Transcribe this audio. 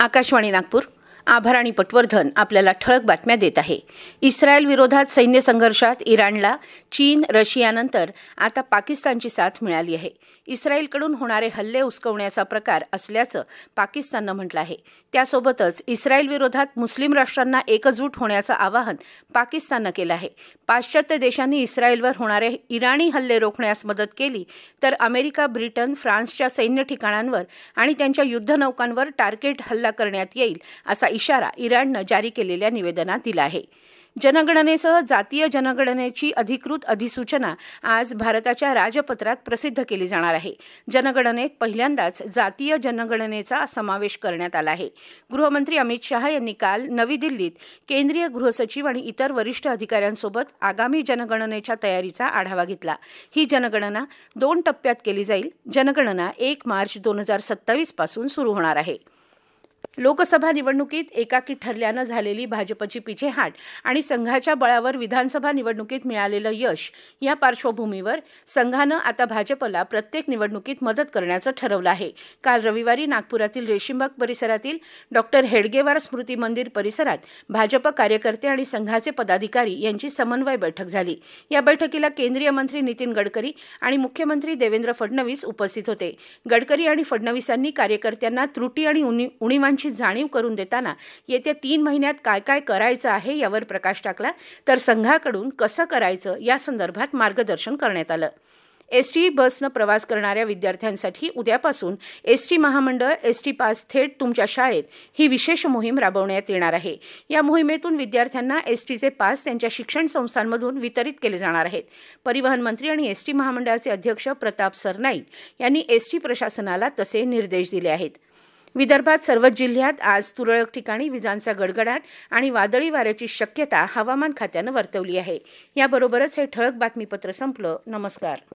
आकाशवाणी नागपूर. आभार आणि पटवर्धन आपल्याला ठळक बातम्या देत आहे. इस्रायल विरोधात सैन्य संघर्षात इराणला चीन, रशियानंतर आता पाकिस्तानची साथ मिळाली आहे. इस्रायलकडून होणारे हल्ले उस्कवण्याचा प्रकार असल्याचं पाकिस्ताननं म्हटलं आहे. त्यासोबतच इस्रायल विरोधात मुस्लिम राष्ट्रांना एकजूट होण्याचं आवाहन पाकिस्ताननं केलं आहे. पाश्चात्य देशांनी इस्रायलवर होणारे इराणी हल्ले रोखण्यास मदत केली तर अमेरिका, ब्रिटन, फ्रान्सच्या सैन्य ठिकाणांवर आणि त्यांच्या युद्धनौकांवर टार्गेट हल्ला करण्यात येईल असा इशारा इराणनं जारी केलेल्या निवेदनात दिला आहे. जनगणनेसह जातीय जनगणनेची अधिकृत अधिसूचना आज भारताच्या राजपत्रात प्रसिद्ध केली जाणार आहे. जनगणनेत पहिल्यांदाच जातीय जनगणनेचा समावेश करण्यात आला आहे. गृहमंत्री अमित शहा यांनी काल नवी दिल्लीत केंद्रीय गृहसचिव आणि इतर वरिष्ठ अधिकाऱ्यांसोबत आगामी जनगणनेच्या तयारीचा आढावा घेतला. ही जनगणना 2 टप्प्यात केली जाईल. जनगणना 1 मार्च 2027 पासून सुरू होणार आहे. लोकसभा निवडणुकीत एकाकी ठरल्यानं झालेली भाजपची पिछेहाट आणि संघाच्या बळावर विधानसभा निवडणुकीत मिळालेलं यश या पार्श्वभूमीवर संघानं आता भाजपला प्रत्येक निवडणुकीत मदत करण्याचं ठरवलं आहे. काल रविवारी नागपुरातील रेशीमबाग परिसरातील डॉक्टर हेडगेवार स्मृती मंदिर परिसरात भाजप कार्यकर्ते आणि संघाचे पदाधिकारी यांची समन्वय बैठक झाली. या बैठकीला केंद्रीय मंत्री नितीन गडकरी आणि मुख्यमंत्री देवेंद्र फडणवीस उपस्थित होते. गडकरी आणि फडणवीसांनी कार्यकर्त्यांना त्रुटी आणि उणीवांची जाणीव करून देताना येत्या 3 महिन्यात काय काय करायचं आहे यावर प्रकाश टाकला तर संघाकडून कसं करायचं या संदर्भात मार्गदर्शन करण्यात आलं. एसटी बसनं प्रवास करणाऱ्या विद्यार्थ्यांसाठी उद्यापासून एसटी महामंडळ एसटी पास थेट तुमच्या शाळेत ही विशेष मोहीम राबवण्यात येणार आहे. या मोहिमेतून विद्यार्थ्यांना एसटीचे पास त्यांच्या शिक्षण संस्थांमधून वितरित केले जाणार आहेत. परिवहन मंत्री आणि एसटी महामंडळाचे अध्यक्ष प्रताप सरनाईक यांनी एसटी प्रशासनाला तसे निर्देश दिले आहेत. विदर्भात सर्वच जिल्ह्यात आज तुरळक ठिकाणी विजांचा गडगडाट आणि वादळी वाऱ्याची शक्यता हवामान खात्यानं वर्तवली आहे. याबरोबरच हे ठळक बातमीपत्र संपलं. नमस्कार.